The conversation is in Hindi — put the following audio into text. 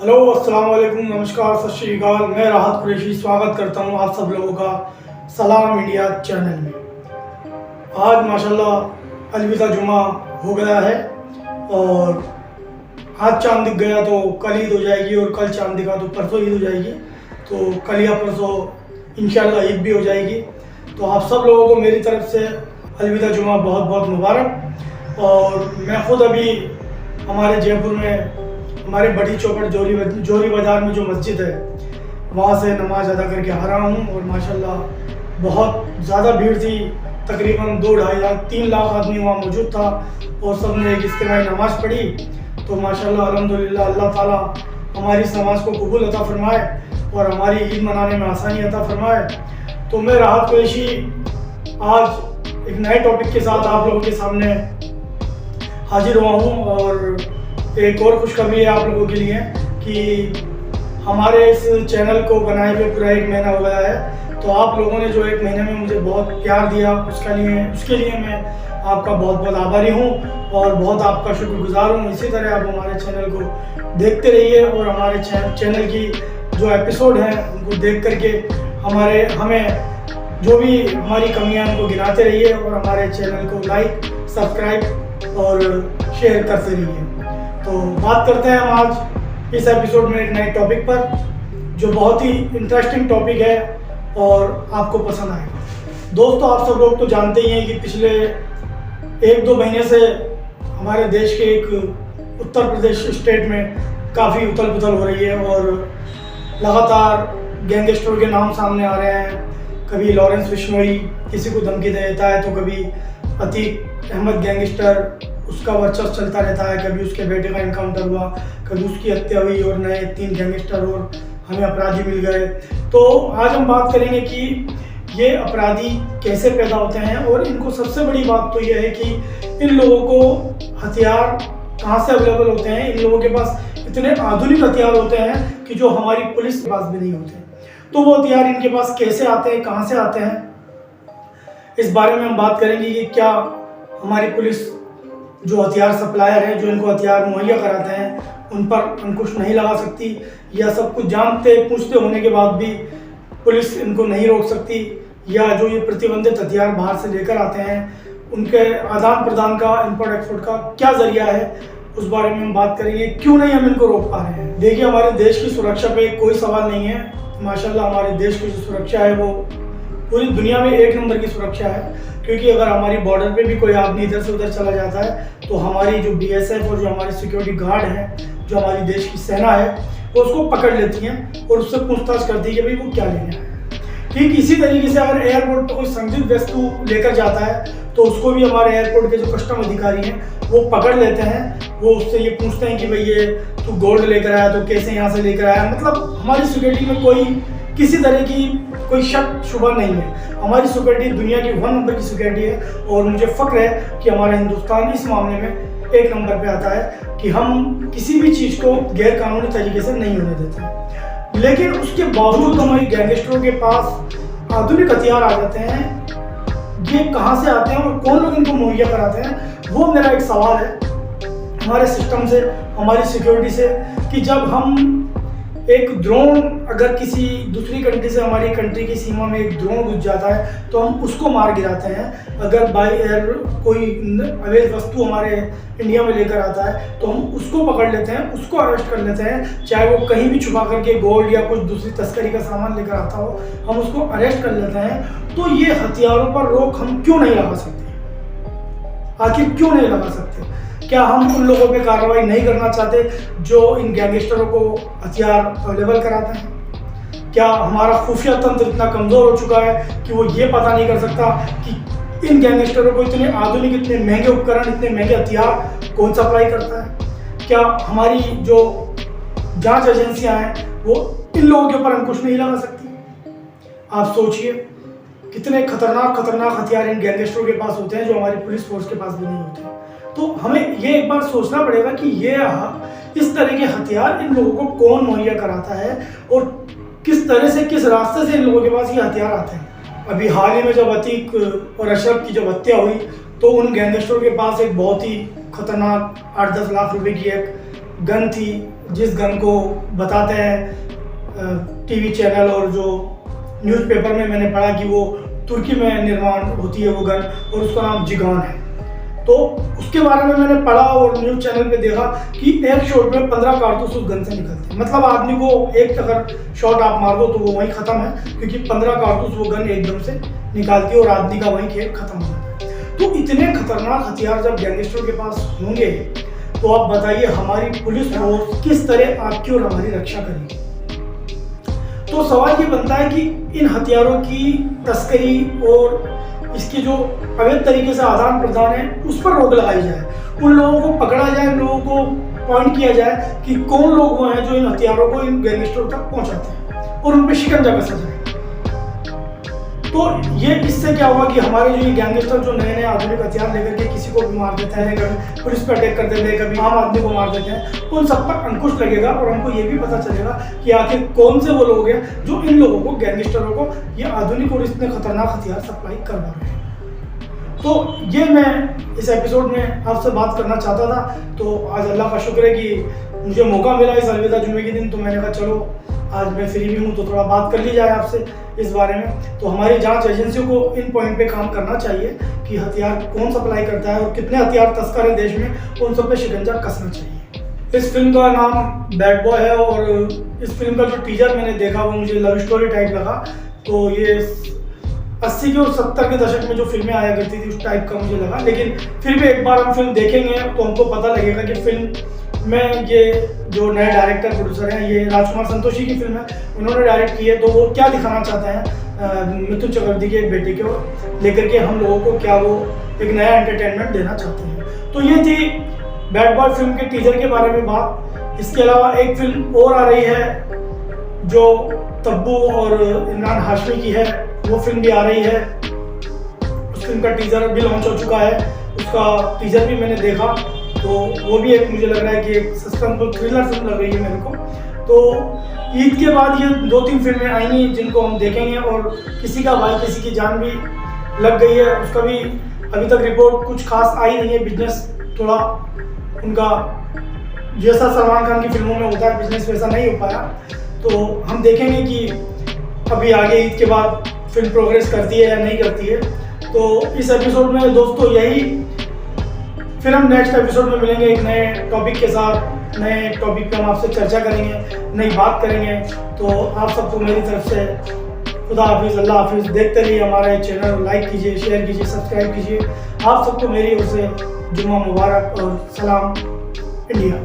हेलो, अस्सलाम वालेकुम, नमस्कार, सत श्री अकाल। मैं राहत कुरैशी स्वागत करता हूं आप सब लोगों का सलाम इंडिया चैनल में। आज माशाल्लाह अलविदा जुमा हो गया है और आज चांद दिख गया तो कल ईद हो जाएगी और कल चांद दिखा तो परसों ईद हो जाएगी। तो कल या परसों इंशाल्लाह ईद भी हो जाएगी। तो आप सब लोगों को मेरी तरफ से अलविदा जुमा बहुत बहुत मुबारक। और मैं ख़ुद अभी हमारे जयपुर में हमारे बड़ी चौपड़ जोरी बाज़ार में जो मस्जिद है वहाँ से नमाज अदा करके आ रहा हूँ। और माशाल्लाह बहुत ज़्यादा भीड़ थी, तकरीबन 2-2.5 लाख 3 लाख आदमी वहाँ मौजूद था और सब ने एक इज्तिमाई नमाज पढ़ी। तो माशाल्लाह अल्हम्दुलिल्लाह अल्लाह ताला हमारी इस नमाज को कबूल अता फरमाए और हमारी ईद मनाने में आसानी अता फरमाए। तो मैं राहत कुरैशी आज एक नए टॉपिक के साथ आप लोगों के सामने हाजिर हुआ हूँ। और एक और खुशखबरी है आप लोगों के लिए कि हमारे इस चैनल को बनाए हुए पूरा 1 महीना हो गया है। तो आप लोगों ने जो 1 महीने में मुझे बहुत प्यार दिया उसके लिए मैं आपका बहुत बहुत आभारी हूँ और बहुत आपका शुक्रगुजार हूँ। इसी तरह आप हमारे चैनल को देखते रहिए और हमारे चैनल की जो एपिसोड हैं उनको देख करके हमें जो भी हमारी कमियां हैं उनको गिनाते रहिए और हमारे चैनल को लाइक, सब्सक्राइब और शेयर करते रहिए। तो बात करते हैं हम आज इस एपिसोड में एक नए टॉपिक पर जो बहुत ही इंटरेस्टिंग टॉपिक है और आपको पसंद आएगा। दोस्तों, आप सब लोग तो जानते ही हैं कि पिछले 1-2 महीने से हमारे देश के एक उत्तर प्रदेश स्टेट में काफ़ी उथल पुथल हो रही है और लगातार गैंगस्टरों के नाम सामने आ रहे हैं। कभी लॉरेंस बिश्नोई किसी को धमकी दे देता है तो कभी अतीक अहमद गैंगस्टर उसका वर्चस्व चलता रहता है। कभी उसके बेटे का इनकाउंटर हुआ, कभी उसकी हत्या हुई और नए 3 गैंगस्टर और हमें अपराधी मिल गए। तो आज हम बात करेंगे कि ये अपराधी कैसे पैदा होते हैं और इनको सबसे बड़ी बात तो ये है कि इन लोगों को हथियार कहाँ से अवेलेबल होते हैं। इन लोगों के पास इतने आधुनिक हथियार होते हैं कि जो हमारी पुलिस के पास भी नहीं होते। तो वो हथियार इनके पास कैसे आते हैं, कहाँ से आते हैं, इस बारे में हम बात करेंगे कि क्या हमारी पुलिस जो हथियार सप्लायर हैं, जो इनको हथियार मुहैया कराते हैं, उन पर अंकुश नहीं लगा सकती, या सब कुछ जानते पूछते होने के बाद भी पुलिस इनको नहीं रोक सकती, या जो ये प्रतिबंधित हथियार बाहर से लेकर आते हैं उनके आदान प्रदान का, इम्पोर्ट एक्सपोर्ट का क्या जरिया है, उस बारे में हम बात करेंगे। क्यों नहीं हम इनको रोक पा रहे हैं। देखिए, हमारे देश की सुरक्षा पे कोई सवाल नहीं है। माशाल्लाह हमारे देश की जो सुरक्षा है वो पूरी दुनिया में 1 नंबर की सुरक्षा है। क्योंकि अगर हमारी बॉर्डर पे भी कोई आदमी इधर से उधर चला जाता है तो हमारी जो BSF और जो हमारी सिक्योरिटी गार्ड हैं, जो हमारी देश की सेना है, वो उसको पकड़ लेती हैं और उससे पूछताछ करती है कि भाई वो क्या लेने आया है। ठीक इसी तरीके से अगर एयरपोर्ट पर कोई संदिग्ध वस्तु लेकर जाता है तो उसको भी हमारे एयरपोर्ट के जो कस्टम अधिकारी हैं वो पकड़ लेते हैं। वो उससे ये पूछते हैं कि भाई ये तू गोल्ड लेकर आया तो कैसे यहाँ से लेकर आया। मतलब हमारी सिक्योरिटी में कोई किसी तरह की कोई शक शुबा नहीं है। हमारी सिक्योरिटी दुनिया की 1 नंबर की सिक्योरिटी है और मुझे फख्र है कि हमारा हिंदुस्तान इस मामले में 1 नंबर पे आता है कि हम किसी भी चीज़ को गैर कानूनी तरीके से नहीं होने देते। लेकिन उसके बावजूद हमारी गैंगस्टरों के पास आधुनिक हथियार आ जाते हैं। ये कहाँ से आते हैं और कौन लोग इनको मुहैया कराते हैं, वो मेरा एक सवाल है हमारे सिस्टम से, हमारी सिक्योरिटी से, कि जब हम एक ड्रोन अगर किसी दूसरी कंट्री से हमारी कंट्री की सीमा में एक ड्रोन घुस जाता है तो हम उसको मार गिराते हैं। अगर बाई एयर कोई अवैध वस्तु हमारे इंडिया में लेकर आता है तो हम उसको पकड़ लेते हैं, उसको अरेस्ट कर लेते हैं। चाहे वो कहीं भी छुपा करके गोल्ड या कुछ दूसरी तस्करी का सामान लेकर आता हो, हम उसको अरेस्ट कर लेते हैं। तो ये हथियारों पर रोक हम क्यों नहीं लगा सकते? आखिर क्यों नहीं लगा सकते? क्या हम उन लोगों पे कार्रवाई नहीं करना चाहते जो इन गैंगस्टरों को हथियार अवेलेबल कराते हैं? क्या हमारा खुफिया तंत्र इतना कमज़ोर हो चुका है कि वो ये पता नहीं कर सकता कि इन गैंगस्टरों को इतने आधुनिक, इतने महंगे उपकरण, इतने महंगे हथियार कौन सप्लाई करता है? क्या हमारी जो जांच एजेंसियां हैं वो इन लोगों के ऊपर अंकुश नहीं लगा सकती? आप सोचिए कितने खतरनाक हथियार इन गैंगस्टरों के पास होते हैं जो हमारी पुलिस फोर्स के पास भी नहीं होते। तो हमें ये एक बार सोचना पड़ेगा कि ये इस तरह के हथियार इन लोगों को कौन मुहैया कराता है और किस तरह से, किस रास्ते से इन लोगों के पास ये हथियार आते हैं। अभी हाल ही में जब अतीक और अशरफ की जब हत्या हुई तो उन गैंगस्टरों के पास एक बहुत ही खतरनाक 8-10 लाख रुपए की एक गन थी जिस गन को बताते हैं टीवी चैनल और जो न्यूज़पेपर में मैंने पढ़ा कि वो तुर्की में निर्माण होती है वो गन और उसका नाम जिगान है। तो उसके बारे में मैंने पढ़ा और न्यूज़ चैनल पे देखा कि एक शॉट में 15 कारतूस उस गन से निकलते हैं। मतलब आदमी को एक अगर शॉट आप मार दो तो वो वहीं ख़त्म है, क्योंकि 15 कारतूस वो गन एकदम से निकालती है और आदमी का वहीं खेल खत्म हो जाता है। तो इतने खतरनाक हथियार जब गैंगस्टर के पास होंगे तो आप बताइए हमारी पुलिस फोर्स किस तरह आपकी और हमारी रक्षा करेगी। तो सवाल ये बनता है कि इन हथियारों की तस्करी और इसकी जो अवैध तरीके से आदान प्रदान है उस पर रोक लगाई जाए, उन लोगों को पकड़ा जाए, उन लोगों को पॉइंट किया जाए कि कौन लोग वो हैं जो इन हथियारों को इन गैंगस्टरों तक पहुंचाते हैं और उन पर शिकंजा कसा जाए। तो ये इससे क्या हुआ कि हमारे जो ये गैंगस्टर जो नए नए आधुनिक हथियार लेकर के किसी को भी मार देते हैं, कभी पुलिस पर अटैक कर देते हैं, कभी आम आदमी को मार देते हैं, उन सब पर अंकुश लगेगा और हमको ये भी पता चलेगा कि आखिर कौन से वो लोग हैं जो इन लोगों को, गैंगस्टरों को ये आधुनिक और इतने खतरनाक हथियार सप्लाई करवा रहे हैं। तो ये मैं इस एपिसोड में आपसे बात करना चाहता था। तो आज अल्लाह का शुक्र है कि मुझे मौका मिला इस अलविदा जुम्मे के दिन, तो मैंने कहा चलो आज मैं फ्री भी हूँ तो थोड़ा बात कर ली जाए आपसे इस बारे में। तो हमारी जांच एजेंसियों को इन पॉइंट पे काम करना चाहिए कि हथियार कौन सप्लाई करता है और कितने हथियार तस्कर है देश में, उन सब पे शिकंजा कसना चाहिए। इस फिल्म का नाम बैड बॉय है और इस फिल्म का जो टीजर मैंने देखा वो मुझे लव स्टोरी टाइप लगा। तो ये 80 के और 70 के दशक में जो फिल्में आया करती थी उस टाइप का मुझे लगा, लेकिन फिर भी एक बार हम फिल्म देखेंगे तो हमको पता लगेगा कि फिल्म में ये जो नए डायरेक्टर प्रोड्यूसर हैं, ये राजकुमार संतोषी की फिल्म है, उन्होंने डायरेक्ट की है, तो वो क्या दिखाना चाहते हैं मिथुन चक्रवर्ती के एक बेटे को लेकर के हम लोगों को, क्या वो एक नया एंटरटेनमेंट देना चाहते हैं। तो ये थी बैड बॉय फिल्म के टीजर के बारे में बात। इसके अलावा एक फिल्म और आ रही है जो तब्बू और इमरान हाशमी की है, वो फिल्म भी आ रही है। उस फिल्म का टीजर भी लॉन्च हो चुका है, उसका टीजर भी मैंने देखा, तो वो भी एक मुझे लग रहा है कि एक सस्पेंसफुल थ्रिलर फिल्म लग रही है मेरे को। तो ईद के बाद ये 2-3 फिल्में आएंगी जिनको हम देखेंगे और किसी का भाई किसी की जान भी लग गई है, उसका भी अभी तक रिपोर्ट कुछ खास आई नहीं है। बिजनेस थोड़ा उनका जैसा सलमान खान की फिल्मों में होता है बिजनेस वैसा नहीं हो पाया, तो हम देखेंगे कि अभी आगे ईद के बाद फिल्म प्रोग्रेस करती है या नहीं करती है। तो इस एपिसोड में दोस्तों यही, फिर हम नेक्स्ट एपिसोड में मिलेंगे एक नए टॉपिक के साथ। नए टॉपिक पे हम आपसे चर्चा करेंगे, नई बात करेंगे। तो आप सबको मेरी तरफ से खुदा हाफिज़, अल्लाह हाफिज़। देखते रहिए हमारा ये चैनल, लाइक कीजिए, शेयर कीजिए, सब्सक्राइब कीजिए। आप सबको मेरी ओर से जुम्मा मुबारक और सलाम इंडिया।